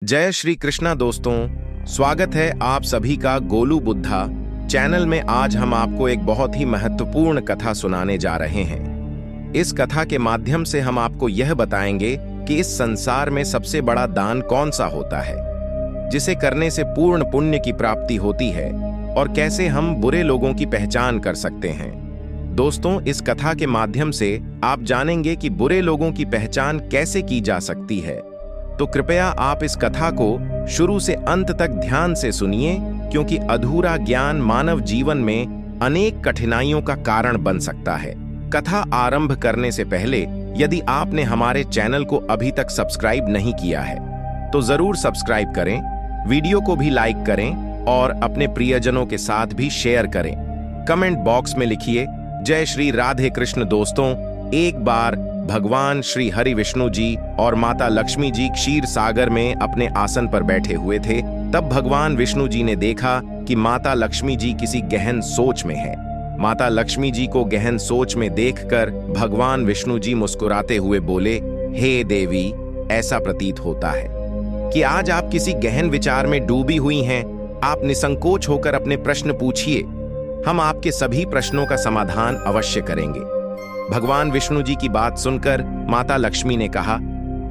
जय श्री कृष्णा दोस्तों, स्वागत है आप सभी का गोलू बुद्धा चैनल में। आज हम आपको एक बहुत ही महत्वपूर्ण कथा सुनाने जा रहे हैं। इस कथा के माध्यम से हम आपको यह बताएंगे कि इस संसार में सबसे बड़ा दान कौन सा होता है, जिसे करने से पूर्ण पुण्य की प्राप्ति होती है, और कैसे हम बुरे लोगों की पहचान कर सकते हैं। दोस्तों, इस कथा के माध्यम से आप जानेंगे कि बुरे लोगों की पहचान कैसे की जा सकती है। तो कृपया आप इस कथा को शुरू से अंत तक ध्यान से सुनिए, क्योंकि अधूरा ज्ञान मानव जीवन में अनेक कठिनाइयों का कारण बन सकता है। कथा आरंभ करने से पहले यदि आपने हमारे चैनल को अभी तक सब्सक्राइब नहीं किया है तो जरूर सब्सक्राइब करें, वीडियो को भी लाइक करें और अपने प्रियजनों के साथ भी शेयर करें। कमेंट बॉक्स में लिखिए जय श्री राधे कृष्ण। दोस्तों, एक बार भगवान श्री हरि विष्णु जी और माता लक्ष्मी जी क्षीर सागर में अपने आसन पर बैठे हुए थे। तब भगवान विष्णु जी ने देखा कि माता लक्ष्मी जी किसी गहन सोच में है। माता लक्ष्मी जी को गहन सोच में देखकर भगवान विष्णु जी मुस्कुराते हुए बोले, हे देवी, ऐसा प्रतीत होता है कि आज आप किसी गहन विचार में डूबी हुई हैं। आप निसंकोच होकर अपने प्रश्न पूछिए, हम आपके सभी प्रश्नों का समाधान अवश्य करेंगे। भगवान विष्णु जी की बात सुनकर माता लक्ष्मी ने कहा,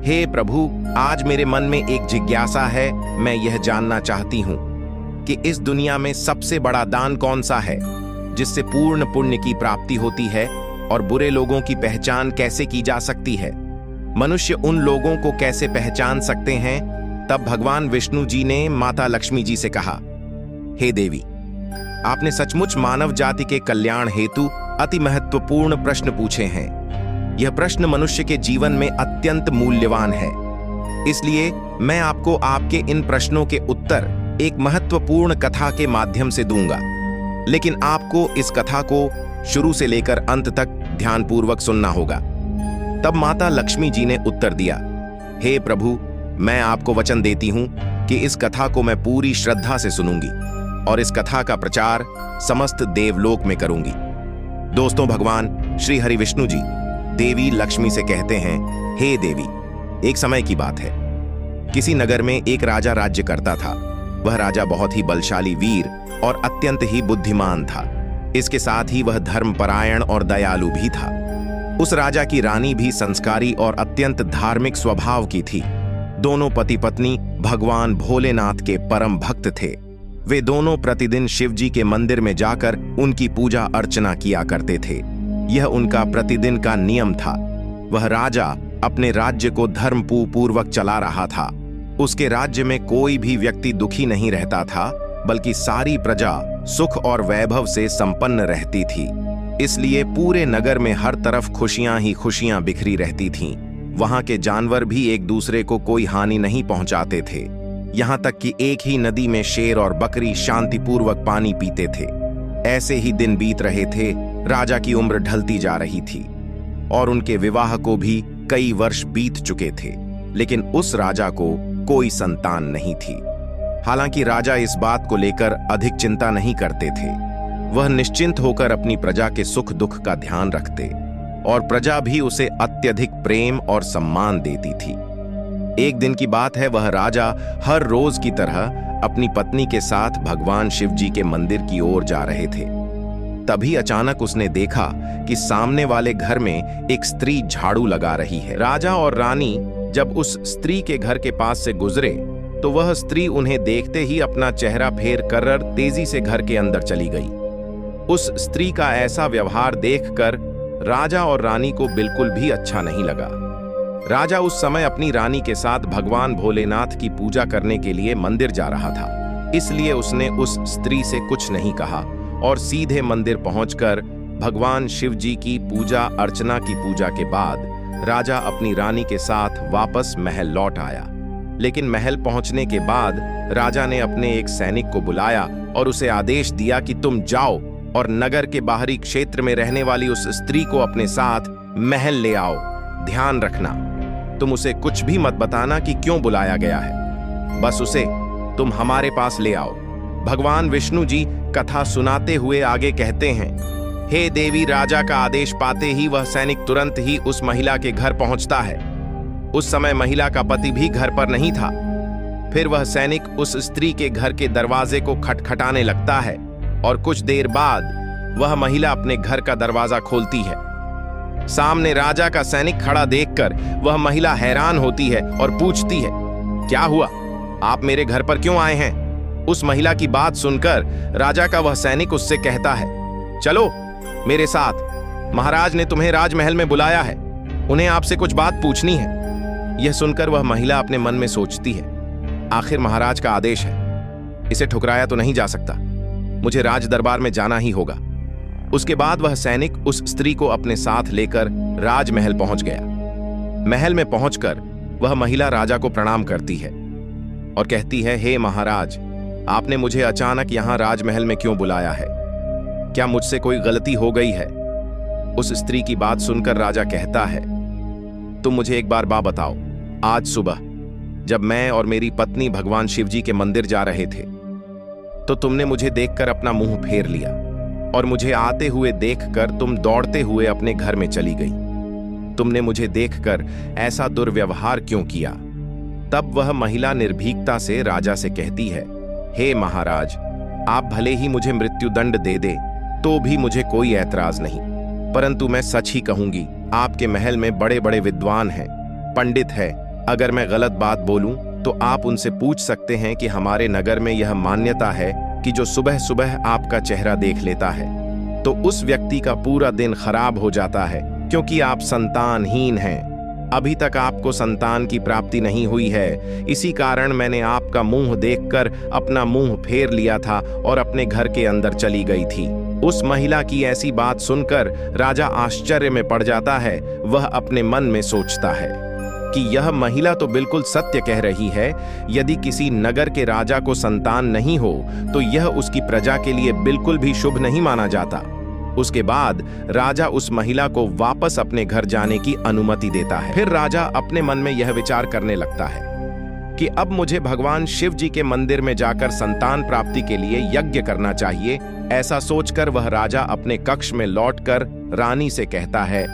हे प्रभु, आज मेरे मन में एक जिज्ञासा है। मैं यह जानना चाहती हूँ कि इस दुनिया में सबसे बड़ा दान कौन सा है, जिससे पूर्ण पुण्य की प्राप्ति होती है, और बुरे लोगों की पहचान कैसे की जा सकती है। मनुष्य उन लोगों को कैसे पहचान सकते हैं। तब भगवान विष्णु जी ने माता लक्ष्मी जी से कहा, हे देवी, आपने सचमुच मानव जाति के कल्याण हेतु अति महत्वपूर्ण प्रश्न पूछे हैं। यह प्रश्न मनुष्य के जीवन में अत्यंत मूल्यवान है, इसलिए मैं आपको आपके इन प्रश्नों के उत्तर एक महत्वपूर्ण कथा के माध्यम से दूंगा। लेकिन आपको इस कथा को शुरू से लेकर अंत तक ध्यानपूर्वक सुनना होगा। तब माता लक्ष्मी जी ने उत्तर दिया, हे प्रभु, मैं आपको वचन देती हूं कि इस कथा को मैं पूरी श्रद्धा से सुनूंगी और इस कथा का प्रचार समस्त देवलोक में करूंगी। दोस्तों, भगवान श्री हरि विष्णु जी देवी लक्ष्मी से कहते हैं, हे देवी, एक समय की बात है। किसी नगर में एक राजा राज्य करता था। वह राजा बहुत ही बलशाली वीर और अत्यंत ही बुद्धिमान था। इसके साथ ही वह धर्मपरायण और दयालु भी था। उस राजा की रानी भी संस्कारी और अत्यंत धार्मिक स्वभाव की थी। दोनों पति पत्नी भगवान भोलेनाथ के परम भक्त थे। वे दोनों प्रतिदिन शिवजी के मंदिर में जाकर उनकी पूजा अर्चना किया करते थे। यह उनका प्रतिदिन का नियम था। वह राजा अपने राज्य को धर्मपूर्वक चला रहा था। उसके राज्य में कोई भी व्यक्ति दुखी नहीं रहता था, बल्कि सारी प्रजा सुख और वैभव से संपन्न रहती थी। इसलिए पूरे नगर में हर तरफ खुशियां ही खुशियां बिखरी रहती थीं। वहां के जानवर भी एक दूसरे को कोई हानि नहीं पहुंचाते थे। यहां तक कि एक ही नदी में शेर और बकरी शांतिपूर्वक पानी पीते थे। ऐसे ही दिन बीत रहे थे। राजा की उम्र ढलती जा रही थी और उनके विवाह को भी कई वर्ष बीत चुके थे, लेकिन उस राजा को कोई संतान नहीं थी। हालांकि राजा इस बात को लेकर अधिक चिंता नहीं करते थे। वह निश्चिंत होकर अपनी प्रजा के सुख दुख का ध्यान रखते और प्रजा भी उसे अत्यधिक प्रेम और सम्मान देती थी। एक दिन की बात है, वह राजा हर रोज की तरह अपनी पत्नी के साथ भगवान शिव जी के मंदिर की ओर जा रहे थे। तभी अचानक उसने देखा कि सामने वाले घर में एक स्त्री झाड़ू लगा रही है। राजा और रानी जब उस स्त्री के घर के पास से गुजरे तो वह स्त्री उन्हें देखते ही अपना चेहरा फेर कर तेजी से घर के अंदर चली गई। उस स्त्री का ऐसा व्यवहार देखकर राजा और रानी को बिल्कुल भी अच्छा नहीं लगा। राजा उस समय अपनी रानी के साथ भगवान भोलेनाथ की पूजा करने के लिए मंदिर जा रहा था, इसलिए उसने उस स्त्री से कुछ नहीं कहा और सीधे मंदिर पहुंचकर भगवान शिव जी की पूजा अर्चना की पूजा के बाद राजा अपनी रानी के साथ वापस महल लौट आया। लेकिन महल पहुंचने के बाद राजा ने अपने एक सैनिक को बुलाया और उसे आदेश दिया कि तुम जाओ और नगर के बाहरी क्षेत्र में रहने वाली उस स्त्री को अपने साथ महल ले आओ। ध्यान रखना, तुम उसे कुछ भी मत बताना कि क्यों बुलाया गया है, बस उसे तुम हमारे पास ले आओ। भगवान विष्णु जी कथा सुनाते हुए आगे कहते हैं, हे देवी, राजा का आदेश पाते ही वह सैनिक तुरंत ही उस महिला के घर पहुंचता है। उस समय महिला का पति भी घर पर नहीं था। फिर वह सैनिक उस स्त्री के घर के दरवाजे को खटखटाने लगता है और कुछ देर बाद वह महिला अपने घर का दरवाजा खोलती है। सामने राजा का सैनिक खड़ा देखकर वह महिला हैरान होती है और पूछती है, क्या हुआ? आप मेरे घर पर क्यों आए हैं? उस महिला की बात सुनकर राजा का वह सैनिक उससे कहता है, चलो मेरे साथ, महाराज ने तुम्हें राजमहल में बुलाया है, उन्हें आपसे कुछ बात पूछनी है। यह सुनकर वह महिला अपने मन में सोचती है, आखिर महाराज का आदेश है, इसे ठुकराया तो नहीं जा सकता, मुझे राज दरबार में जाना ही होगा। उसके बाद वह सैनिक उस स्त्री को अपने साथ लेकर राजमहल पहुंच गया। महल में पहुंचकर वह महिला राजा को प्रणाम करती है और कहती है, हे महाराज, आपने मुझे अचानक यहां राजमहल में क्यों बुलाया है? क्या मुझसे कोई गलती हो गई है? उस स्त्री की बात सुनकर राजा कहता है, तुम मुझे एक बार बताओ, आज सुबह जब मैं और मेरी पत्नी भगवान शिवजी के मंदिर जा रहे थे तो तुमने मुझे देखकर अपना मुंह फेर लिया और मुझे आते हुए देखकर तुम दौड़ते हुए अपने घर में चली गई। तुमने मुझे देखकर ऐसा दुर्व्यवहार क्यों किया? तब वह महिला निर्भीकता से राजा से कहती है, हे महाराज, आप भले ही मुझे मृत्युदंड दे दे तो भी मुझे कोई ऐतराज नहीं, परंतु मैं सच ही कहूंगी, आपके महल में बड़े बड़े विद्वान हैं, पंडित हैं। अगर मैं गलत बात बोलूं तो आप उनसे पूछ सकते हैं कि हमारे नगर में यह मान्यता है कि जो सुबह सुबह आपका चेहरा देख लेता है तो उस व्यक्ति का पूरा दिन खराब हो जाता है, क्योंकि आप संतानहीन हैं। अभी तक आपको संतान की प्राप्ति नहीं हुई है, इसी कारण मैंने आपका मुंह देखकर अपना मुंह फेर लिया था और अपने घर के अंदर चली गई थी। उस महिला की ऐसी बात सुनकर राजा आश्चर्य में पड़ जाता है। वह अपने मन में सोचता है कि यह महिला तो बिल्कुल सत्य कह रही है। यदि किसी नगर के राजा को संतान नहीं हो तो यह उसकी प्रजा के लिए बिल्कुल भी शुभ नहीं माना जाता। उसके बाद राजा उस महिला को वापस अपने घर जाने की अनुमति देता है। फिर राजा अपने मन में यह विचार करने लगता है कि अब मुझे भगवान शिव जी के मंदिर में जाकर संतान प्राप्ति के लिए यज्ञ करना चाहिए। ऐसा सोचकर वह राजा अपने कक्ष में लौटकर रानी से कहता है,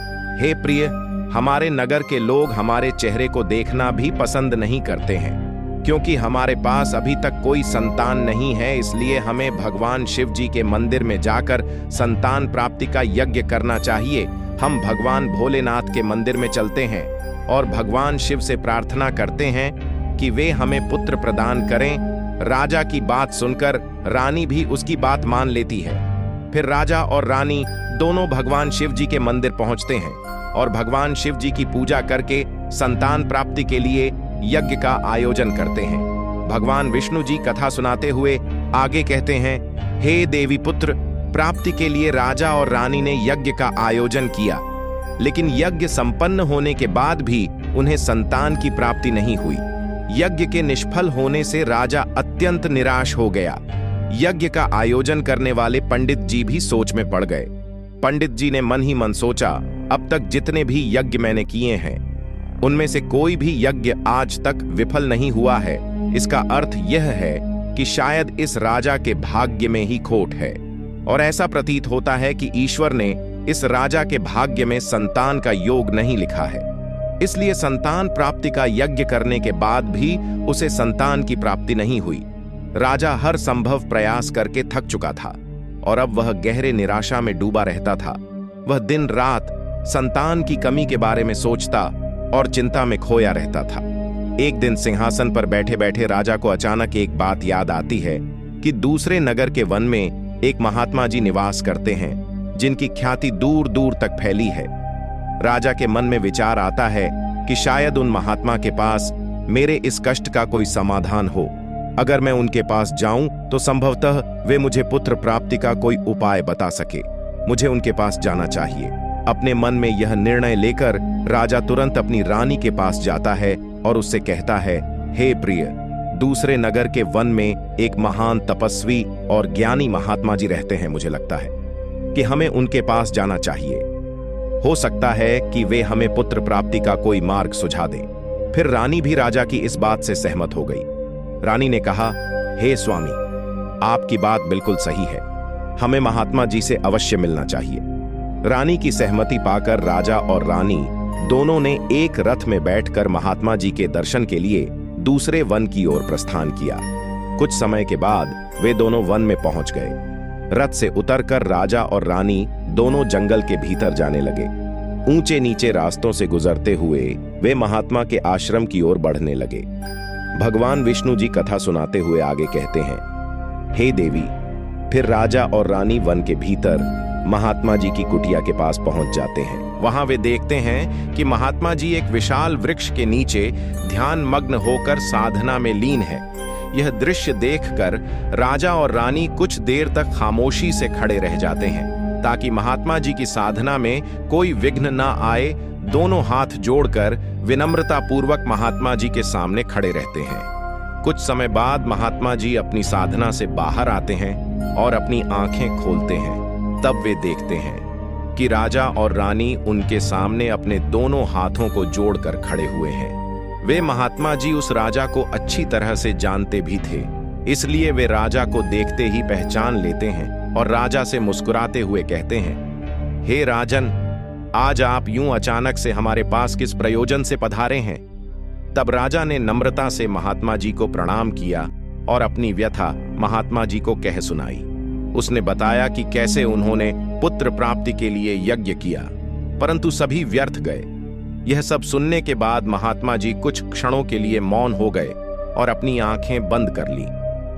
हे प्रिय, हमारे नगर के लोग हमारे चेहरे को देखना भी पसंद नहीं करते हैं, क्योंकि हमारे पास अभी तक कोई संतान नहीं है। इसलिए हमें भगवान शिव जी के मंदिर में जाकर संतान प्राप्ति का यज्ञ करना चाहिए। हम भगवान भोलेनाथ के मंदिर में चलते हैं और भगवान शिव से प्रार्थना करते हैं कि वे हमें पुत्र प्रदान करें। राजा की बात सुनकर रानी भी उसकी बात मान लेती है। फिर राजा और रानी दोनों भगवान शिव जी के मंदिर पहुंचते हैं और भगवान शिव जी की पूजा करके संतान प्राप्ति के लिए यज्ञ का आयोजन करते हैं। भगवान विष्णु जी कथा सुनाते हुए आगे कहते हैं, हे देवी पुत्र, प्राप्ति के लिए राजा और रानी ने यज्ञ का आयोजन किया, लेकिन यज्ञ संपन्न होने के बाद भी उन्हें संतान की प्राप्ति नहीं हुई। यज्ञ के निष्फल होने से राजा अत्यंत निराश हो गया। यज्ञ का आयोजन करने वाले पंडित जी भी सोच में पड़ गए। पंडित जी ने मन ही मन सोचा, अब तक जितने भी यज्ञ मैंने किए हैं उनमें से कोई भी यज्ञ आज तक विफल नहीं हुआ है। इसका अर्थ यह है कि शायद इस राजा के भाग्य में ही खोट है, और ऐसा प्रतीत होता है कि ईश्वर ने इस राजा के भाग्य में संतान का योग नहीं लिखा है। इसलिए संतान प्राप्ति का यज्ञ करने के बाद भी उसे संतान की प्राप्ति नहीं हुई। राजा हर संभव प्रयास करके थक चुका था और अब वह गहरे निराशा में डूबा रहता था। वह दिन रात संतान की कमी के बारे में सोचता और चिंता में खोया रहता था। एक दिन सिंहासन पर बैठे बैठे राजा को अचानक एक बात याद आती है कि दूसरे नगर के वन में एक महात्मा जी निवास करते हैं, जिनकी ख्याति दूर दूर तक फैली है। राजा के मन में विचार आता है कि शायद उन महात्मा के पास मेरे इस कष्ट का कोई समाधान हो। अगर मैं उनके पास जाऊं तो संभवतः वे मुझे पुत्र प्राप्ति का कोई उपाय बता सके। मुझे उनके पास जाना चाहिए। अपने मन में यह निर्णय लेकर राजा तुरंत अपनी रानी के पास जाता है और उससे कहता है, हे प्रिय, दूसरे नगर के वन में एक महान तपस्वी और ज्ञानी महात्मा जी रहते हैं। मुझे लगता है कि हमें उनके पास जाना चाहिए। हो सकता है कि वे हमें पुत्र प्राप्ति का कोई मार्ग सुझा दें। फिर रानी भी राजा की इस बात से सहमत हो गई। रानी ने कहा, हे स्वामी, आपकी बात बिल्कुल सही है, हमें महात्मा जी से अवश्य मिलना चाहिए। रानी की सहमति पाकर राजा और रानी दोनों ने एक रथ में बैठकर महात्मा जी के दर्शन के लिए दूसरे वन की ओर प्रस्थान किया। कुछ समय के बाद वे दोनों वन में पहुंच गए। रथ से उतरकर राजा और रानी दोनों जंगल के भीतर जाने लगे। ऊंचे नीचे रास्तों से गुजरते हुए वे महात्मा के आश्रम की ओर बढ़ने लगे। भगवान विष्णु जी कथा सुनाते हुए आगे कहते हैं, हे देवी। फिर राजा और रानी वन के भीतर महात्मा जी की कुटिया के पास पहुंच जाते हैं। वहां वे देखते हैं कि महात्मा जी एक विशाल वृक्ष के नीचे ध्यान मग्न होकर साधना में लीन है। यह दृश्य देखकर राजा और रानी कुछ देर तक खामोशी से खड़े रह जाते हैं ताकि महात्मा जी की साधना में कोई विघ्न न आए। दोनों हाथ जोड़कर विनम्रता पूर्वक महात्मा जी के सामने खड़े रहते हैं। कुछ समय बाद महात्मा जी अपनी साधना से बाहर आते हैं और अपनी आंखें खोलते हैं। तब वे देखते हैं कि राजा और रानी उनके सामने अपने दोनों हाथों को जोड़कर खड़े हुए हैं। वे महात्मा जी उस राजा को अच्छी तरह से जानते भी थे, इसलिए वे राजा को देखते ही पहचान लेते हैं और राजा से मुस्कुराते हुए कहते हैं, हे राजन, आज आप यूं अचानक से हमारे पास किस प्रयोजन से पधारे हैं? तब राजा ने नम्रता से महात्मा जी को प्रणाम किया और अपनी व्यथा महात्मा जी को कह सुनाई। उसने बताया कि कैसे उन्होंने पुत्र प्राप्ति के लिए यज्ञ किया, परंतु सभी व्यर्थ गए। यह सब सुनने के बाद महात्मा जी कुछ क्षणों के लिए मौन हो गए और अपनी आंखें बंद कर ली।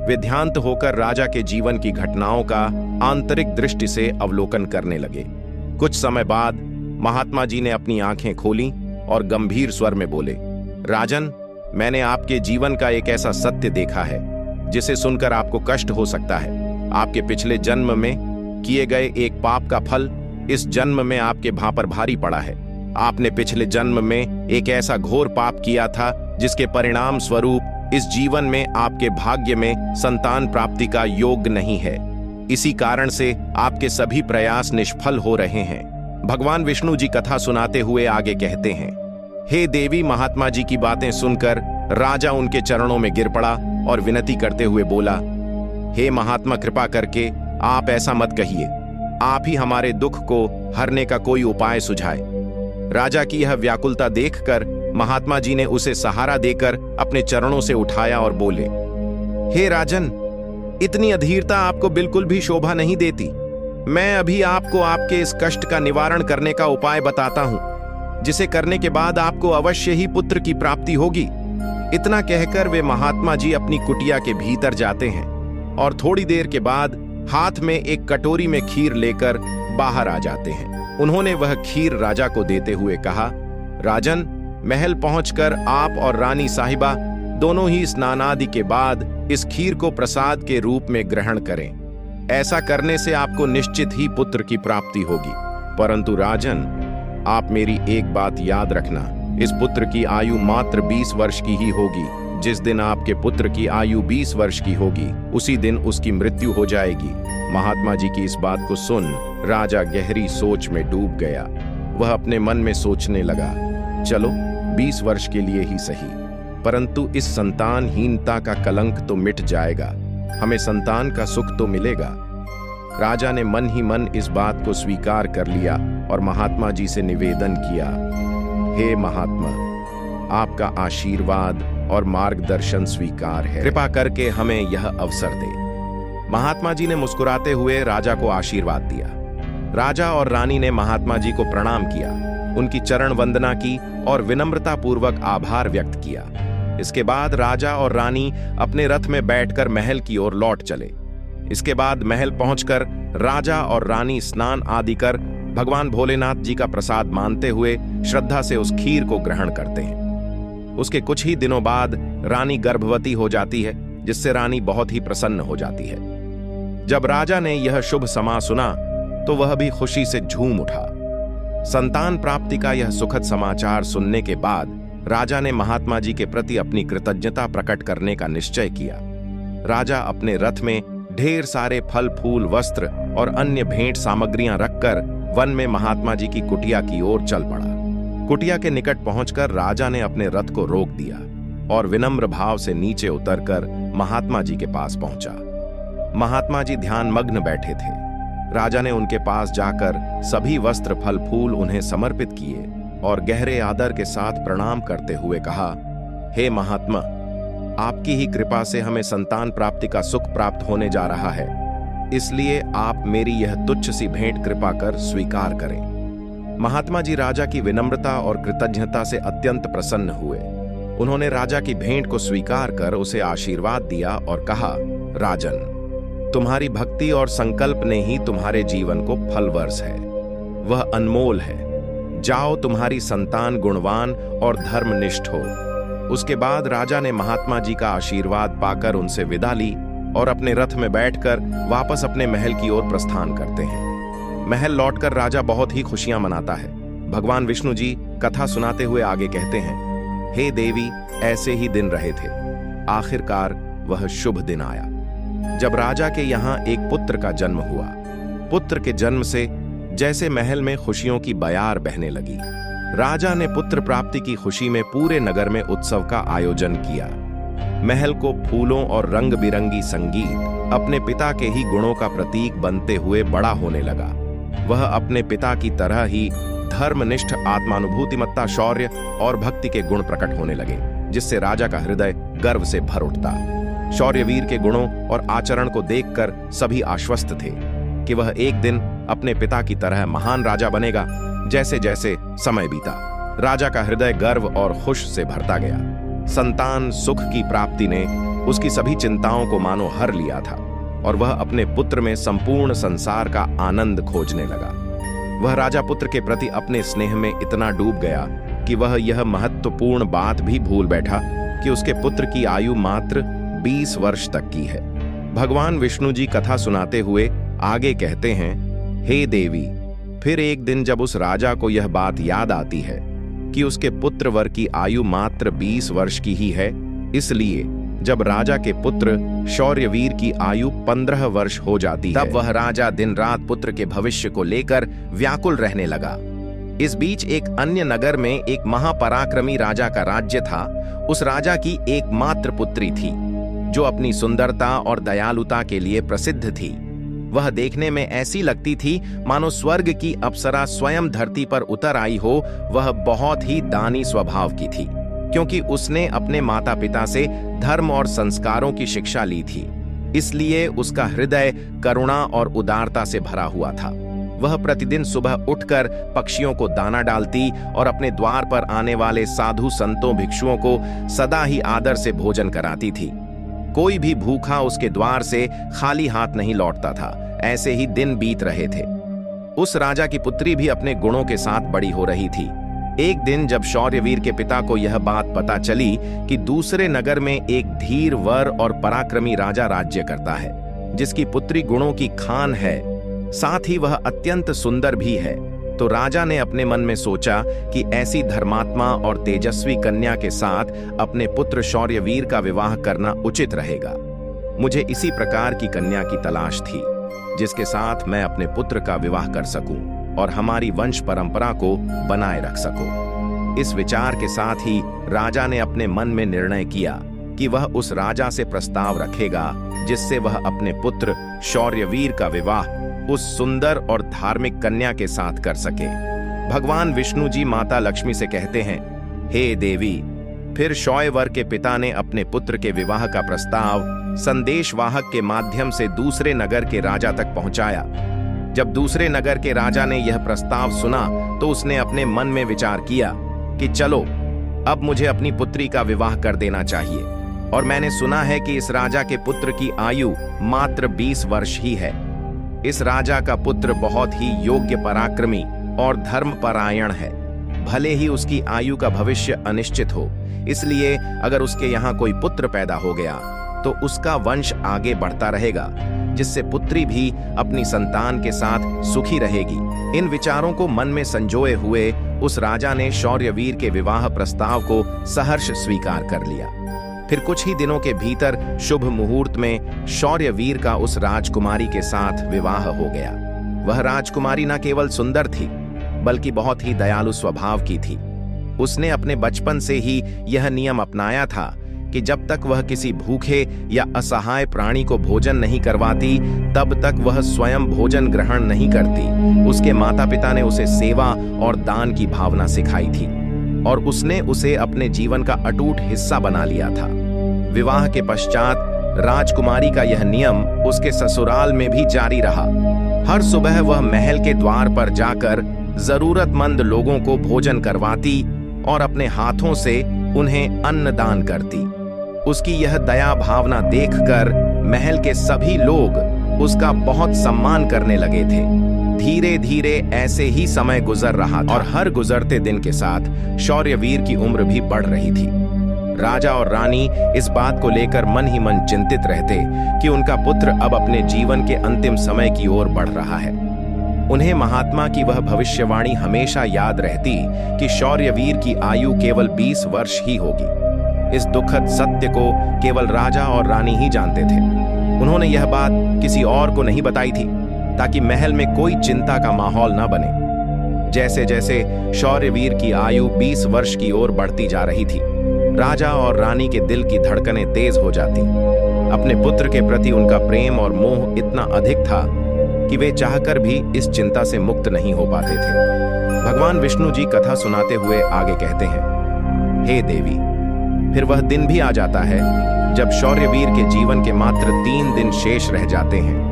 वे ध्यात होकर राजा के जीवन की घटनाओं का आंतरिक दृष्टि से अवलोकन करने लगे। कुछ समय बाद महात्मा जी ने अपनी आंखें खोली और गंभीर स्वर में बोले, राजन, मैंने आपके जीवन का एक ऐसा सत्य देखा है जिसे सुनकर आपको कष्ट हो सकता है। आपके पिछले जन्म में किए गए एक पाप का फल इस जन्म में आपके भांपर भारी पड़ा है। आपने पिछले जन्म में एक ऐसा घोर पाप किया था जिसके परिणाम स्वरूप इस जीवन में आपके भाग्य में संतान प्राप्ति का योग नहीं है। इसी कारण से आपके सभी प्रयास निष्फल हो रहे हैं। भगवान विष्णु जी कथा सुनाते हुए आगे कहते हैं, हे देवी। महात्मा जी की बातें सुनकर राजा उनके चरणों में गिर पड़ा और विनती करते हुए बोला, हे महात्मा, कृपा करके आप ऐसा मत कहिए। आप ही हमारे दुख को हरने का कोई उपाय सुझाए। राजा की यह व्याकुलता देखकर महात्मा जी ने उसे सहारा देकर अपने चरणों से उठाया और बोले, हे राजन, इतनी अधीरता आपको बिल्कुल भी शोभा नहीं देती। मैं अभी आपको आपके इस कष्ट का निवारण करने का उपाय बताता हूं, जिसे करने के बाद आपको अवश्य ही पुत्र की प्राप्ति होगी। इतना कहकर वे महात्मा जी अपनी कुटिया के भीतर जाते हैं और थोड़ी देर के बाद हाथ में एक कटोरी में खीर लेकर बाहर आ जाते हैं। उन्होंने वह खीर राजा को देते हुए कहा, राजन, महल पहुंचकर आप और रानी साहिबा दोनों ही स्नानादि के बाद इस खीर को प्रसाद के रूप में ग्रहण करें। ऐसा करने से आपको निश्चित ही पुत्र की प्राप्ति होगी। परंतु राजन, आप मेरी एक बात याद रखना, इस पुत्र की आयु मात्र 20 वर्ष की ही होगी। जिस दिन आपके पुत्र की आयु 20 वर्ष की होगी, उसी दिन उसकी मृत्यु हो जाएगी। महात्मा जी की इस बात को सुन राजा गहरी सोच में डूब गया। वह अपने मन में सोचने लगा, चलो 20 वर्ष के लिए ही सही, परंतु इस संतानहीनता का कलंक तो मिट जाएगा, हमें संतान का सुख तो मिलेगा। राजा ने मन ही मन इस बात को स्वीकार कर लिया और महात्मा जी से निवेदन किया, हे महात्मा, आपका आशीर्वाद और मार्गदर्शन स्वीकार है। कृपा करके हमें यह अवसर दे। महात्मा जी ने मुस्कुराते हुए राजा को आशीर्वाद दिया। राजा और रानी ने महात्मा जी को प्रणाम किया, उनकी चरण वंदना की और विनम्रता पूर्वक आभार व्यक्त किया। इसके बाद राजा और रानी अपने रथ में बैठकर महल की ओर लौट चले। इसके बाद महल पहुंचकर राजा और रानी स्नान आदि कर भगवान भोलेनाथ जी का प्रसाद मानते हुए श्रद्धा से उस खीर को ग्रहण करते हैं। उसके कुछ ही दिनों बाद रानी गर्भवती हो जाती है, जिससे रानी बहुत ही प्रसन्न हो जाती है। जब राजा ने यह शुभ समाचार सुना तो वह भी खुशी से झूम उठा। संतान प्राप्ति का यह सुखद समाचार सुनने के बाद राजा ने महात्मा जी के प्रति अपनी कृतज्ञता प्रकट करने का निश्चय किया। राजा अपने रथ में ढेर सारे फल फूल वस्त्र और अन्य भेंट सामग्रियां रखकर वन में महात्मा जी की कुटिया की ओर चल पड़ा। कुटिया के निकट पहुंचकर राजा ने अपने रथ को रोक दिया और विनम्र भाव से नीचे उतरकर महात्मा जी के पास पहुंचा। महात्मा जी ध्यान मग्न बैठे थे। राजा ने उनके पास जाकर सभी वस्त्र फल फूल उन्हें समर्पित किए और गहरे आदर के साथ प्रणाम करते हुए कहा, हे महात्मा, आपकी ही कृपा से हमें संतान प्राप्ति का सुख प्राप्त होने जा रहा है, इसलिए आप मेरी यह तुच्छ सी भेंट कृपा कर स्वीकार करें। महात्मा जी राजा की विनम्रता और कृतज्ञता से अत्यंत प्रसन्न हुए। उन्होंने राजा की भेंट को स्वीकार कर उसे आशीर्वाद दिया और कहा, राजन, तुम्हारी भक्ति और संकल्प ने ही तुम्हारे जीवन को फलवर्ष है, वह अनमोल है। जाओ, तुम्हारी संतान गुणवान और धर्मनिष्ठ हो। उसके बाद राजा ने महात्मा जी का आशीर्वाद पाकर उनसे विदा ली और अपने रथ में बैठकर वापस अपने महल की ओर प्रस्थान करते हैं। महल लौटकर राजा बहुत ही खुशियां मनाता है। भगवान विष्णु जी कथा सुनाते हुए आगे कहते हैं, हे देवी, ऐसे ही दिन रहे थे, आखिरकार वह शुभ दिन आया जब राजा के यहाँ एक पुत्र का जन्म हुआ। पुत्र के जन्म से जैसे महल में खुशियों की बयार बहने लगी। राजा ने पुत्र प्राप्ति की खुशी में पूरे नगर में उत्सव का आयोजन किया। महल को फूलों और रंग बिरंगी संगीत अपने पिता के ही गुणों का प्रतीक बनते हुए बड़ा होने लगा। वह अपने पिता की तरह ही धर्मनिष्ठ, आत्मानुभूतिमत्ता, शौर्य और भक्ति के गुण प्रकट होने लगे, जिससे राजा का हृदय गर्व से भर उठता। शौर्यवीर के गुणों और आचरण को देखकर सभी आश्वस्त थे कि वह एक दिन अपने पिता की तरह महान राजा बनेगा। जैसे जैसे समय बीता, राजा का हृदय गर्व और खुश से भरता गया। संतान सुख की प्राप्ति ने उसकी सभी चिंताओं को मानो हर लिया था और वह अपने पुत्र में संपूर्ण संसार का आनंद खोजने लगा। वह राजा पुत्र के प्रति अपने स्नेह में इतना डूब गया कि वह यह महत्वपूर्ण बात भी भूल बैठा कि उसके पुत्र की आयु मात्र 20 वर्ष तक की है। भगवान विष्णु जी कथा सुनाते हुए आगे कहते हैं, हे देवी, फिर एक दिन जब उस राजा को यह बात याद आती है कि उसके पुत्र वर की आयु मात्र 20 वर्ष की ही है, इसलिए जब राजा के पुत्र शौर्यवीर की आयु 15 वर्ष हो जाती है, तब वह राजा दिन रात पुत्र के भविष्य को लेकर व्याकुल रहने लगा। इस बीच एक अन्य नगर में एक महापराक्रमी राजा का राज्य था। उस राजा की एकमात्र पुत्री थी जो अपनी सुंदरता और दयालुता के लिए प्रसिद्ध थी। वह देखने में ऐसी लगती थी मानो स्वर्ग की अप्सरा स्वयं धरती पर उतर आई हो। वह बहुत ही दानी स्वभाव की थी, क्योंकि उसने अपने माता पिता से धर्म और संस्कारों की शिक्षा ली थी, इसलिए उसका हृदय करुणा और उदारता से भरा हुआ था। वह प्रतिदिन सुबह उठकर पक्षियों को दाना डालती और अपने द्वार पर आने वाले साधु संतों भिक्षुओं को सदा ही आदर से भोजन कराती थी। कोई भी भूखा उसके द्वार से खाली हाथ नहीं लौटता था। ऐसे ही दिन बीत रहे थे। उस राजा की पुत्री भी अपने गुणों के साथ बड़ी हो रही थी। एक दिन जब शौर्यवीर के पिता को यह बात पता चली कि दूसरे नगर में एक धीर वर और पराक्रमी राजा राज्य करता है, जिसकी पुत्री गुणों की खान है, साथ ही वह अत्यंत सुंदर भी है, तो राजा ने अपने मन में सोचा कि ऐसी धर्मात्मा और तेजस्वी कन्या के साथ अपने पुत्र शौर्यवीर का विवाह करना उचित रहेगा। मुझे इसी प्रकार की कन्या की तलाश थी जिसके साथ मैं अपने पुत्र का विवाह कर सकूं और हमारी वंश परंपरा को बनाए रख सकूं। इस विचार के साथ ही राजा ने अपने मन में निर्णय किया कि वह उस राजा से प्रस्ताव रखेगा जिससे वह अपने पुत्र शौर्यवीर का विवाह उस सुंदर और धार्मिक कन्या के साथ कर सके। भगवान विष्णु जी माता लक्ष्मी से कहते हैं, हे देवी, फिर शौर्यवर के पिता ने अपने पुत्र के विवाह का प्रस्ताव संदेशवाहक के माध्यम से दूसरे नगर के राजा तक पहुंचाया। जब दूसरे नगर के राजा ने यह प्रस्ताव सुना तो उसने अपने मन में विचार किया कि चलो, अब मुझे अपनी पुत्री का विवाह कर देना चाहिए, और मैंने सुना है कि इस राजा के पुत्र की आयु मात्र 20 वर्ष ही है। इस राजा का पुत्र बहुत ही योग्य, पराक्रमी और धर्मपरायण है। भले ही उसकी आयु का भविष्य अनिश्चित हो, इसलिए अगर उसके यहाँ कोई पुत्र पैदा हो गया तो उसका वंश आगे बढ़ता रहेगा, जिससे पुत्री भी अपनी संतान के साथ सुखी रहेगी। इन विचारों को मन में संजोए हुए उस राजा ने शौर्यवीर के विवाह प्रस्ताव को सहर्ष स्वीकार कर लिया। फिर कुछ ही दिनों के भीतर शुभ मुहूर्त में शौर्यवीर का उस राजकुमारी के साथ विवाह हो गया। वह राजकुमारी न केवल सुंदर थी बल्कि बहुत ही दयालु स्वभाव की थी। उसने अपने बचपन से ही यह नियम अपनाया था कि जब तक वह किसी भूखे या असहाय प्राणी को भोजन नहीं करवाती तब तक वह स्वयं भोजन ग्रहण नहीं करती। उसके माता पिता ने उसे सेवा और दान की भावना सिखाई थी और उसने उसे अपने जीवन का अटूट हिस्सा बना लिया था। विवाह के पश्चात राजकुमारी का यह नियम उसके ससुराल में भी जारी रहा। हर सुबह वह महल के द्वार पर जाकर जरूरतमंद लोगों को भोजन करवाती और अपने हाथों से उन्हें अन्न दान करती। उसकी यह दया भावना देखकर महल के सभी लोग उसका बहुत सम्मान करने लगे थे। धीरे धीरे ऐसे ही समय गुजर रहा था और हर गुजरते दिन के साथ शौर्यवीर की उम्र भी बढ़ रही थी। राजा और रानी इस बात को लेकर मन ही मन चिंतित रहते कि उनका पुत्र अब अपने जीवन के अंतिम समय की ओर बढ़ रहा है। उन्हें महात्मा की वह भविष्यवाणी हमेशा याद रहती कि शौर्यवीर की आयु केवल 20 वर्ष ही होगी। इस दुखद सत्य को केवल राजा और रानी ही जानते थे। उन्होंने यह बात किसी और को नहीं बताई थी ताकि महल में कोई चिंता का माहौल न बने। जैसे जैसे शौर्यवीर की आयु 20 वर्ष की ओर बढ़ती जा रही थी, राजा और रानी के दिल की धड़कनें तेज हो जाती। अपने पुत्र के प्रति उनका प्रेम और मोह इतना अधिक था कि वे चाहकर भी इस चिंता से मुक्त नहीं हो पाते थे। भगवान विष्णु जी कथा सुनाते हुए आगे कहते हैं, हे देवी, फिर वह दिन भी आ जाता है जब शौर्यवीर के जीवन के मात्र 3 दिन शेष रह जाते हैं।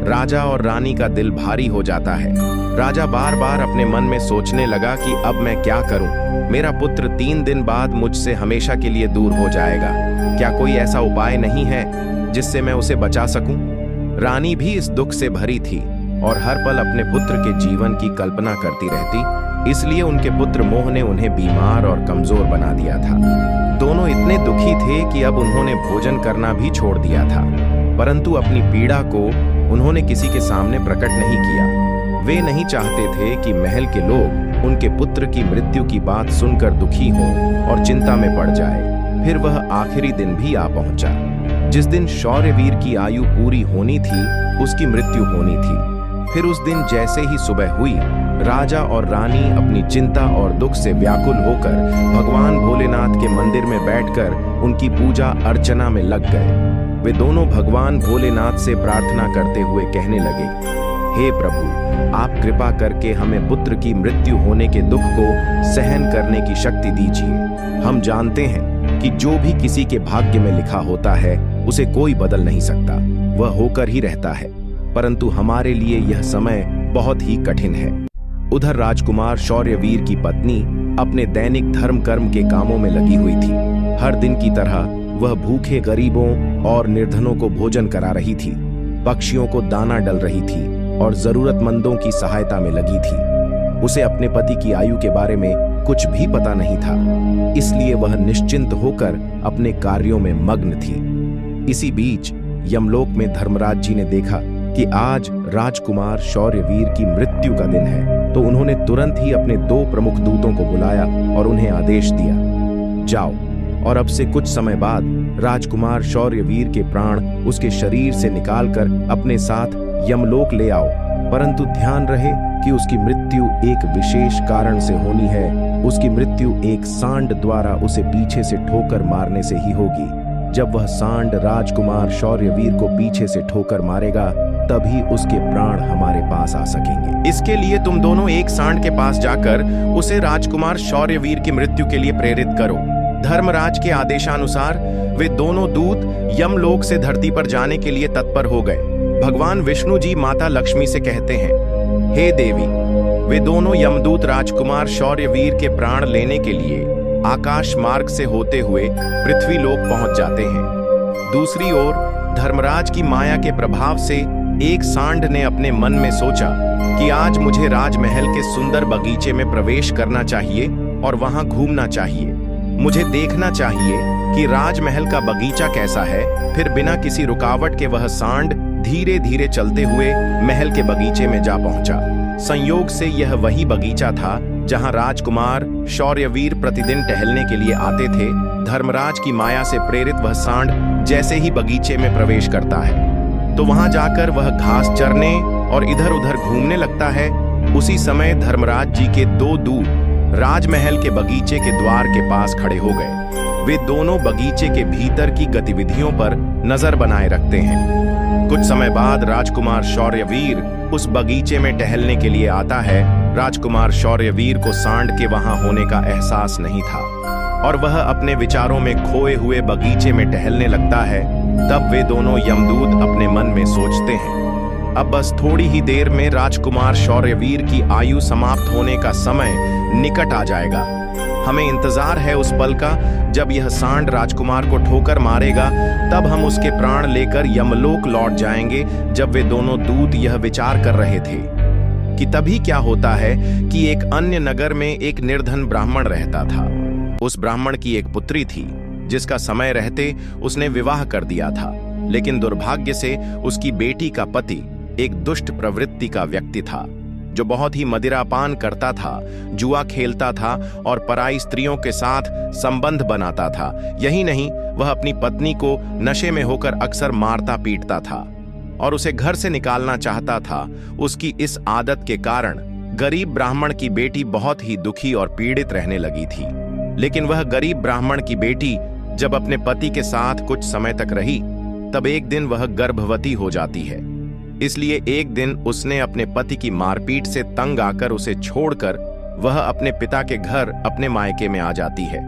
राजा और रानी का दिल भारी हो जाता है। राजा बार बार अपने मन में सोचने लगा कि अब मैं क्या करूं? मेरा पुत्र 3 दिन बाद मुझसे हमेशा के लिए दूर हो जाएगा। क्या कोई ऐसा उपाय नहीं है जिससे मैं उसे बचा सकूं? रानी भी इस दुख से भरी थी और हर पल अपने पुत्र के जीवन की कल्पना करती रहती। इसलिए उनके पुत्र मोह ने उन्हें बीमार और कमजोर बना दिया था। दोनों इतने दुखी थे कि अब उन्होंने भोजन करना भी छोड़ दिया था, परंतु अपनी पीड़ा को उन्होंने किसी के सामने प्रकट नहीं किया। वे नहीं चाहते थे कि महल के लोग उनके पुत्र की मृत्यु की बात सुनकर दुखी हों और चिंता में पड़ जाए। फिर वह आखिरी दिन भी आ पहुंचा, जिस दिन शौर्यवीर की आयु पूरी होनी थी, उसकी मृत्यु होनी थी। फिर उस दिन जैसे ही सुबह हुई, राजा और रानी अपनी चिंता और दुख से व्याकुल होकर भगवान भोलेनाथ के मंदिर में बैठकर उनकी पूजा अर्चना में लग गए। वे दोनों भगवान भोलेनाथ से प्रार्थना करते हुए कहने लगे, हे प्रभु, आप कृपा करके हमें पुत्र की मृत्यु होने के दुख को सहन करने की शक्ति दीजिए। हम जानते हैं कि जो भी किसी के भाग्य में लिखा होता है उसे कोई बदल नहीं सकता, वह होकर ही रहता है, परंतु हमारे लिए यह समय बहुत ही कठिन है। उधर राजकुमार शौर्यवीर की पत्नी अपने दैनिक धर्म कर्म के कामों में लगी हुई थी। हर दिन की तरह वह भूखे गरीबों और निर्धनों को भोजन करा रही थी, पक्षियों को दाना डल रही थी और जरूरतमंदों की सहायता में लगी थी। उसे अपने पति की आयु के बारे में कुछ भी पता नहीं था, इसलिए वह निश्चिंत होकर अपने कार्यों में मग्न थी। इसी बीच यमलोक में धर्मराज जी ने देखा कि आज राजकुमार शौर्यवीर की मृत्यु का दिन है, तो उन्होंने तुरंत ही अपने 2 प्रमुख दूतों को बुलाया और उन्हें आदेश दिया, जाओ और अब से कुछ समय बाद राजकुमार शौर्यवीर के प्राण उसके शरीर से निकालकर अपने साथ यमलोक ले आओ, परंतु ध्यान रहे कि उसकी मृत्यु एक विशेष कारण से होनी है। उसकी मृत्यु एक सांड द्वारा उसे पीछे से ठोकर मारने से ही होगी। जब वह सांड राजकुमार शौर्यवीर को पीछे से ठोकर मारेगा, तभी उसके प्राण हमारे पास आ सकेंगे। इसके लिए तुम दोनों एक सांड के पास जाकर उसे राजकुमार शौर्यवीर की मृत्यु के लिए प्रेरित करो। धर्मराज के आदेशानुसार वे दोनों दूत यमलोक से धरती पर जाने के लिए तत्पर हो गए। भगवान विष्णु जी माता लक्ष्मी से कहते हैं, हे देवी, वे दोनों यमदूत राजकुमार शौर्यवीर के प्राण लेने के लिए आकाश मार्ग से होते हुए पृथ्वी लोक पहुंच जाते हैं। दूसरी ओर धर्मराज की माया के प्रभाव से एक सांड ने अपने मन में सोचा कि आज मुझे राजमहल के सुंदर बगीचे में प्रवेश करना चाहिए और वहां घूमना चाहिए। मुझे देखना चाहिए कि राजमहल का बगीचा कैसा है। फिर बिना किसी रुकावट के वह सांड धीरे धीरे चलते हुए महल के बगीचे में जा पहुंचा। संयोग से यह वही बगीचा था जहां राजकुमार शौर्यवीर प्रतिदिन टहलने के लिए आते थे। धर्मराज की माया से प्रेरित वह सांड जैसे ही बगीचे में प्रवेश करता है तो वहां जाकर वह घास चरने और इधर उधर घूमने लगता है। उसी समय धर्मराज जी के 2 दूत राजमहल के बगीचे के द्वार के पास खड़े हो गए। वे दोनों बगीचे के भीतर की गतिविधियों पर नजर बनाए रखते हैं। कुछ समय बाद राजकुमार शौर्यवीर उस बगीचे में टहलने के लिए आता है। राजकुमार शौर्यवीर को सांड के वहां होने का एहसास नहीं था और वह अपने विचारों में खोए हुए बगीचे में टहलने लगता है, तब वे दोनों यमदूत अपने मन में सोचते हैं, अब बस थोड़ी ही देर में राजकुमार शौर्यवीर की आयु समाप्त होने का समय निकट आ जाएगा। हमें इंतजार है उस पल का जब यह सांड राजकुमार को ठोकर मारेगा, तब हम उसके प्राण लेकर यमलोक लौट जाएंगे। जब वे दोनों दूत यह विचार कर रहे थे कि तभी क्या होता है कि एक अन्य नगर में एक निर्धन ब्राह्मण रहता था। उस ब्राह्मण की एक पुत्री थी जिसका समय रहते उसने विवाह कर दिया था, लेकिन दुर्भाग्य से उसकी बेटी का पति एक दुष्ट प्रवृत्ति का व्यक्ति था जो बहुत ही मदिरापान करता था, जुआ खेलता था और पराई स्त्रियों के साथ संबंध बनाता था। यही नहीं, वह अपनी पत्नी को नशे में होकर अक्सर मारता पीटता था और उसे घर से निकालना चाहता था। उसकी इस आदत के कारण गरीब ब्राह्मण की बेटी बहुत ही दुखी और पीड़ित रहने लगी थी। लेकिन वह गरीब ब्राह्मण की बेटी जब अपने पति के साथ कुछ समय तक रही, तब एक दिन वह गर्भवती हो जाती है। इसलिए एक दिन उसने अपने पति की मारपीट से तंग आकर उसे छोड़कर वह अपने पिता के घर अपने मायके में आ जाती है।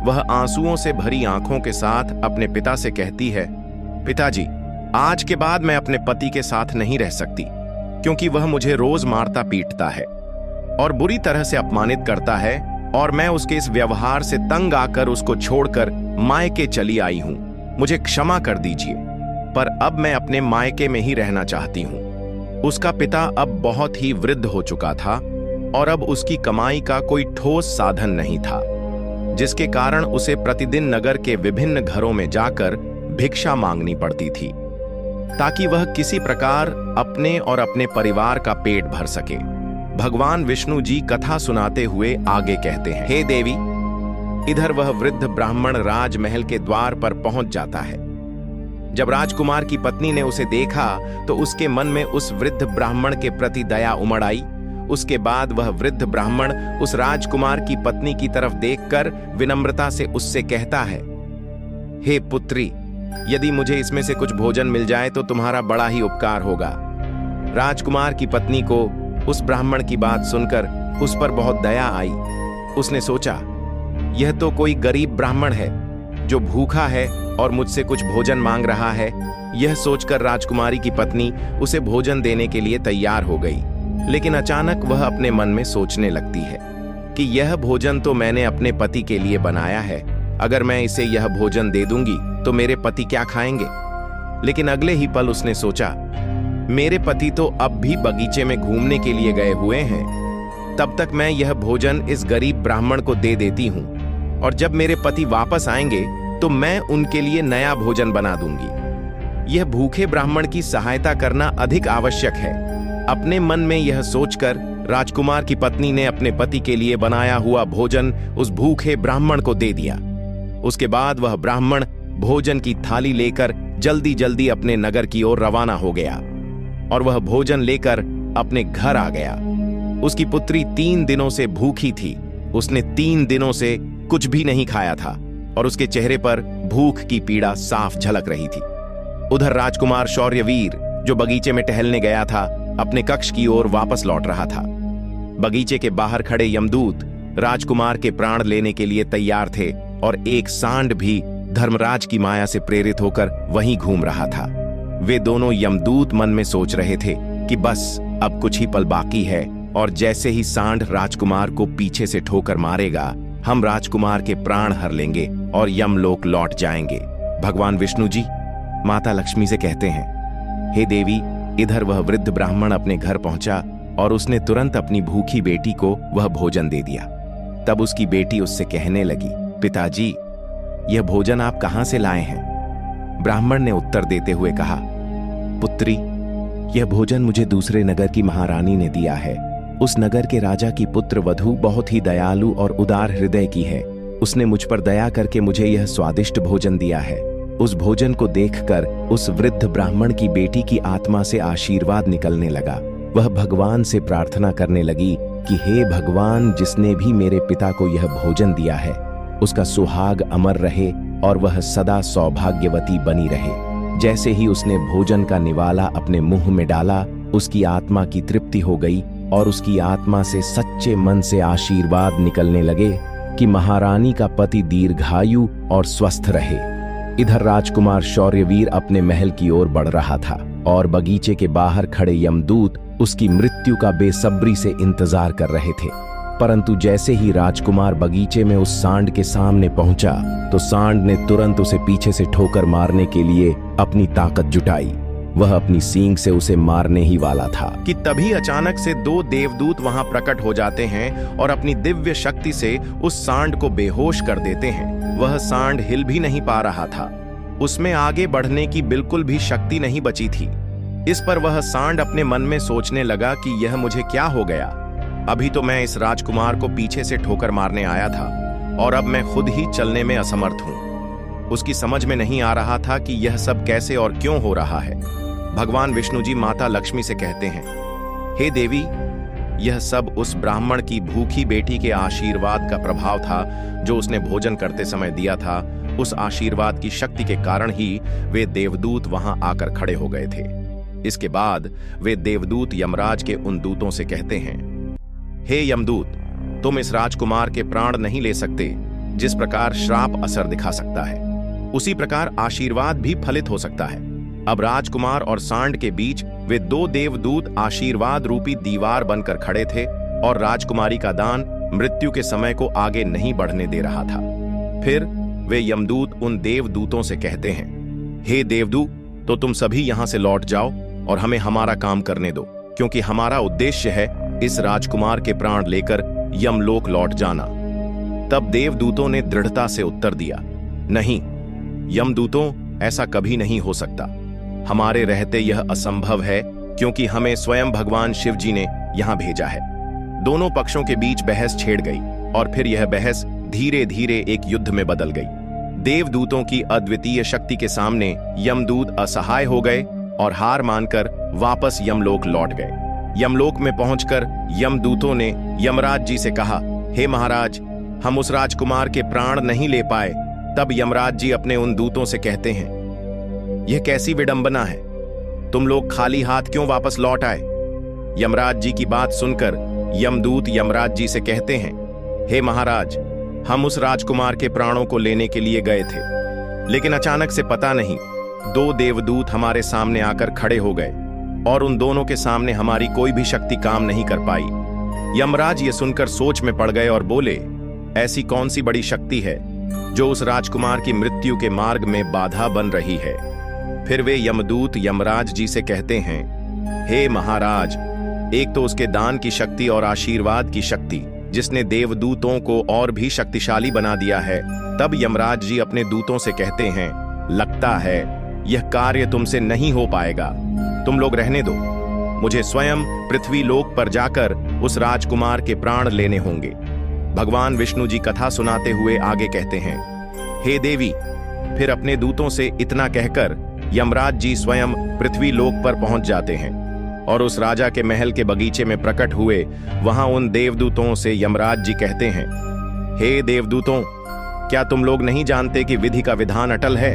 वह आंसुओं से भरी आंखों के साथ अपने पिता से कहती है, पिताजी, आज के बाद मैं अपने पति के साथ नहीं रह सकती, क्योंकि वह मुझे रोज मारता पीटता है और बुरी तरह से अपमानित करता है, और मैं उसके इस व्यवहार से तंग आकर उसको छोड़कर मायके चली आई हूं। मुझे क्षमा कर दीजिए, पर अब मैं अपने मायके में ही रहना चाहती हूं। उसका पिता अब बहुत ही वृद्ध हो चुका था और अब उसकी कमाई का कोई ठोस साधन नहीं था, जिसके कारण उसे प्रतिदिन नगर के विभिन्न घरों में जाकर भिक्षा मांगनी पड़ती थी, ताकि वह किसी प्रकार अपने और अपने परिवार का पेट भर सके। भगवान विष्णु जी कथा सुनाते हुए आगे कहते हैं, हे देवी। इधर वह वृद्ध ब्राह्मण राजमहल के द्वार पर पहुंच जाता है। जब राजकुमार की पत्नी ने उसे देखा तो उसके मन में उस वृद्ध ब्राह्मण के प्रति दया उमड़ आई। उसके बाद वह वृद्ध ब्राह्मण उस राजकुमार की पत्नी की तरफ देखकर विनम्रता से उससे कहता है, हे पुत्री, यदि मुझे इसमें से कुछ भोजन मिल जाए तो तुम्हारा बड़ा ही उपकार होगा। राजकुमार की पत्नी को उस ब्राह्मण की बात सुनकर उस पर बहुत दया आई। उसने सोचा, यह तो कोई गरीब ब्राह्मण है जो भूखा है और मुझसे कुछ भोजन मांग रहा है। यह सोचकर राजकुमारी की पत्नी उसे भोजन देने के लिए तैयार हो गई। लेकिन अचानक वह अपने मन में सोचने लगती है कि यह भोजन तो मैंने अपने पति के लिए बनाया है। अगर मैं इसे यह भोजन दे दूंगी तो मेरे पति क्या खाएंगे? लेकिन अगले ही पल उसने सोचा, मेरे पति तो अब भी बगीचे में घूमने के लिए गए हुए हैं। तब तक मैं यह भोजन इस गरीब ब्राह्मण को दे देती हूँ, और जब मेरे पति वापस आएंगे तो मैं उनके लिए नया भोजन बना दूंगी। यह भूखे ब्राह्मण की सहायता करना अधिक आवश्यक है। अपने मन में यह सोचकर राजकुमार की पत्नी ने अपने पति के लिए बनाया हुआ भोजन उस भूखे ब्राह्मण को दे दिया। उसके बाद वह ब्राह्मण भोजन की थाली लेकर जल्दी जल्दी अपने नगर की ओर रवाना हो गया और वह भोजन लेकर अपने घर आ गया। उसकी पुत्री 3 दिनों से भूखी थी। उसने 3 दिनों से कुछ भी नहीं खाया था और उसके चेहरे पर भूख की पीड़ा साफ झलक रही थी। उधर राजकुमार शौर्यवीर, जो बगीचे में टहलने गया था, अपने कक्ष की ओर वापस लौट रहा था। बगीचे के बाहर खड़े यमदूत राजकुमार के प्राण लेने के लिए तैयार थे और एक सांड भी धर्मराज की माया से प्रेरित होकर वहीं घूम रहा था। वे दोनों यमदूत मन में सोच रहे थे कि बस अब कुछ ही पल बाकी है और जैसे ही सांड राजकुमार को पीछे से ठोकर मारेगा, हम राजकुमार के प्राण हर लेंगे और यमलोक लौट जाएंगे। भगवान विष्णु जी माता लक्ष्मी से कहते हैं, हे देवी। इधर वह वृद्ध ब्राह्मण अपने घर पहुंचा और उसने तुरंत अपनी भूखी बेटी को वह भोजन दे दिया। तब उसकी बेटी उससे कहने लगी, पिताजी, यह भोजन आप कहां से लाए हैं? ब्राह्मण ने उत्तर देते हुए कहा, पुत्री, यह भोजन मुझे दूसरे नगर की महारानी ने दिया है। उस नगर के राजा की पुत्र वधू बहुत ही दयालु और उदार हृदय की है। उसने मुझ पर दया करके मुझे यह स्वादिष्ट भोजन दिया है। उस भोजन को देखकर उस वृद्ध ब्राह्मण की बेटी की आत्मा से आशीर्वाद निकलने लगा। वह भगवान से प्रार्थना करने लगी कि हे भगवान, जिसने भी मेरे पिता को यह भोजन दिया है, उसका सुहाग अमर रहे और वह सदा सौभाग्यवती बनी रहे। जैसे ही उसने भोजन का निवाला अपने मुंह में डाला, उसकी आत्मा की तृप्ति हो गई और उसकी आत्मा से सच्चे मन से आशीर्वाद निकलने लगे। कि महारानी का पति दीर्घायु और स्वस्थ रहे। इधर राजकुमार शौर्यवीर अपने महल की ओर बढ़ रहा था और बगीचे के बाहर खड़े यमदूत उसकी मृत्यु का बेसब्री से इंतजार कर रहे थे। परंतु जैसे ही राजकुमार बगीचे में उस सांड के सामने पहुंचा तो सांड ने तुरंत उसे पीछे से ठोकर मारने के लिए अपनी ताकत जुटाई। वह अपनी सींग से उसे मारने ही वाला था कि तभी अचानक से दो देवदूत वहां प्रकट हो जाते हैं और अपनी दिव्य शक्ति से उस सांड को बेहोश कर देते हैं। वह सांड हिल भी नहीं पा रहा था, उसमें आगे बढ़ने की बिल्कुल भी शक्ति नहीं बची थी। इस पर वह सांड अपने मन में सोचने लगा कि यह मुझे क्या हो गया। अभी तो मैं इस राजकुमार को पीछे से ठोकर मारने आया था और अब मैं खुद ही चलने में असमर्थ हूं। उसकी समझ में नहीं आ रहा था कि यह सब कैसे और क्यों हो रहा है। भगवान विष्णु जी माता लक्ष्मी से कहते हैं, हे देवी, यह सब उस ब्राह्मण की भूखी बेटी के आशीर्वाद का प्रभाव था जो उसने भोजन करते समय दिया था। उस आशीर्वाद की शक्ति के कारण ही वे देवदूत वहां आकर खड़े हो गए थे। इसके बाद वे देवदूत यमराज के उन दूतों से कहते हैं, हे यमदूत, तुम इस राजकुमार के प्राण नहीं ले सकते। जिस प्रकार श्राप असर दिखा सकता है, उसी प्रकार आशीर्वाद भी फलित हो सकता है। अब राजकुमार और सांड के बीच वे दो देवदूत आशीर्वाद रूपी दीवार बनकर खड़े थे और राजकुमारी का दान मृत्यु के समय को आगे नहीं बढ़ने दे रहा था। फिर वे यमदूत उन देवदूतों से कहते हैं, हे देवदूत, तो तुम सभी यहां से लौट जाओ और हमें हमारा काम करने दो, क्योंकि हमारा उद्देश्य है इस राजकुमार के प्राण लेकर यमलोक लौट जाना। तब देवदूतों ने दृढ़ता से उत्तर दिया, नहीं यमदूतों, ऐसा कभी नहीं हो सकता। हमारे रहते यह असंभव है, क्योंकि हमें स्वयं भगवान शिव जी ने यहां भेजा है। दोनों पक्षों के बीच बहस छेड़ गई और फिर यह बहस धीरे धीरे एक युद्ध में बदल गई। देवदूतों की अद्वितीय शक्ति के सामने यमदूत असहाय हो गए और हार मानकर वापस यमलोक लौट गए। यमलोक में पहुंचकर यमदूतों ने यमराज जी से कहा, हे महाराज, हम उस राजकुमार के प्राण नहीं ले पाए। तब यमराज जी अपने उन दूतों से कहते हैं, यह कैसी विडंबना है, तुम लोग खाली हाथ क्यों वापस लौट आए? यमराज जी की बात सुनकर यमदूत यमराज जी से कहते हैं, हे महाराज, हम उस राजकुमार के प्राणों को लेने के लिए गए थे, लेकिन अचानक से पता नहीं दो देवदूत हमारे सामने आकर खड़े हो गए और उन दोनों के सामने हमारी कोई भी शक्ति काम नहीं कर पाई। यमराज ये सुनकर सोच में पड़ गए और बोले, ऐसी कौन सी बड़ी शक्ति है जो उस राजकुमार की मृत्यु के मार्ग में बाधा बन रही है? फिर वे यमदूत यमराज जी से कहते हैं, हे महाराज, एक तो उसके दान की शक्ति और आशीर्वाद की शक्ति, जिसने देवदूतों को और भी शक्तिशाली बना दिया है। तब यमराज जी अपने दूतों से कहते हैं, लगता है यह कार्य तुमसे नहीं हो पाएगा, तुम लोग रहने दो। मुझे स्वयं पृथ्वी लोक पर जाकर उस राजकुमार के प्राण लेने होंगे। भगवान विष्णु जी कथा सुनाते हुए आगे कहते हैं, हे देवी, फिर अपने दूतों से इतना कहकर यमराज जी स्वयं पृथ्वी लोक पर पहुंच जाते हैं और उस राजा के महल के बगीचे में प्रकट हुए वहां उन देवदूतों से यमराज जी कहते हैं, हे देवदूतों, क्या तुम लोग नहीं जानते कि विधि का विधान अटल है?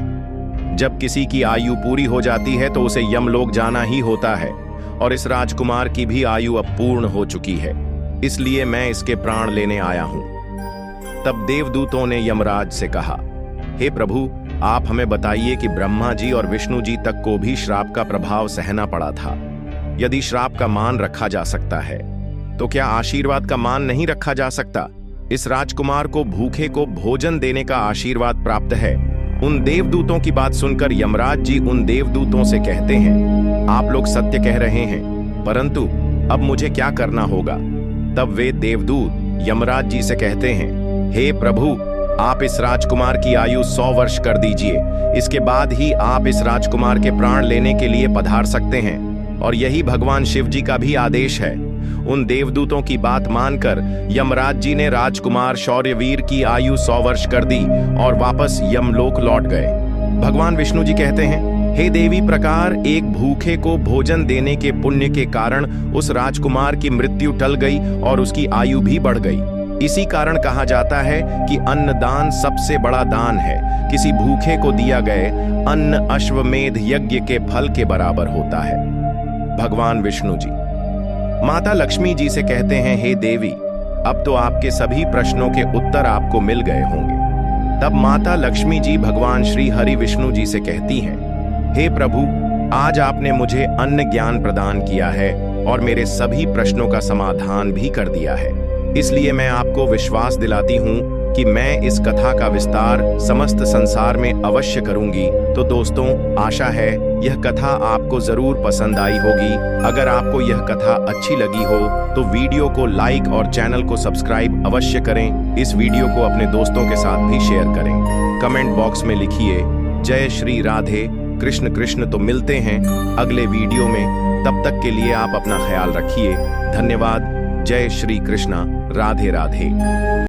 जब किसी की आयु पूरी हो जाती है तो उसे यमलोक जाना ही होता है, और इस राजकुमार की भी आयु अब पूर्ण हो चुकी है, इसलिए मैं इसके प्राण लेने आया हूं। तब देवदूतों ने यमराज से कहा, हे प्रभु, आप हमें बताइए कि ब्रह्मा जी और विष्णु जी तक को भी श्राप का प्रभाव सहना पड़ा था। यदि श्राप का मान रखा जा सकता है तो क्या आशीर्वाद का मान नहीं रखा जा सकता? इस राजकुमार को भूखे को भोजन देने का आशीर्वाद प्राप्त है। उन देवदूतों की बात सुनकर यमराज जी उन देवदूतों से कहते हैं, आप लोग सत्य कह रहे हैं, परंतु अब मुझे क्या करना होगा? तब वे देवदूत यमराज जी से कहते हैं, हे प्रभु, आप इस राजकुमार की आयु 100 वर्ष कर दीजिए, इसके बाद ही आप इस राजकुमार के प्राण लेने के लिए पधार सकते हैं, और यही भगवान शिव जी का भी आदेश है। उन देवदूतों की बात मानकर यमराज जी ने राजकुमार शौर्यवीर की आयु 100 वर्ष कर दी और वापस यमलोक लौट गए। भगवान विष्णु जी कहते हैं, हे देवी प्रकार, एक भूखे को भोजन देने के पुण्य के कारण उस राजकुमार की मृत्यु टल गई और उसकी आयु भी बढ़ गई। इसी कारण कहा जाता है कि अन्नदान सबसे बड़ा दान है। किसी भूखे को दिया गए अन्न अश्वमेध यज्ञ के फल के बराबर होता है। भगवान विष्णु जी माता लक्ष्मी जी से कहते हैं, हे देवी, अब तो आपके सभी प्रश्नों के उत्तर आपको मिल गए होंगे। तब माता लक्ष्मी जी भगवान श्री हरि विष्णु जी से कहती हैं, हे प्रभु, आज आपने मुझे अन्न ज्ञान प्रदान किया है और मेरे सभी प्रश्नों का समाधान भी कर दिया है। इसलिए मैं आपको विश्वास दिलाती हूँ कि मैं इस कथा का विस्तार समस्त संसार में अवश्य करूंगी। तो दोस्तों, आशा है यह कथा आपको जरूर पसंद आई होगी। अगर आपको यह कथा अच्छी लगी हो तो वीडियो को लाइक और चैनल को सब्सक्राइब अवश्य करें। इस वीडियो को अपने दोस्तों के साथ भी शेयर करें। कमेंट बॉक्स में लिखिए जय श्री राधे कृष्ण कृष्ण। तो मिलते हैं अगले वीडियो में। तब तक के लिए आप अपना ख्याल रखिए। धन्यवाद। जय श्री कृष्णा। राधे राधे।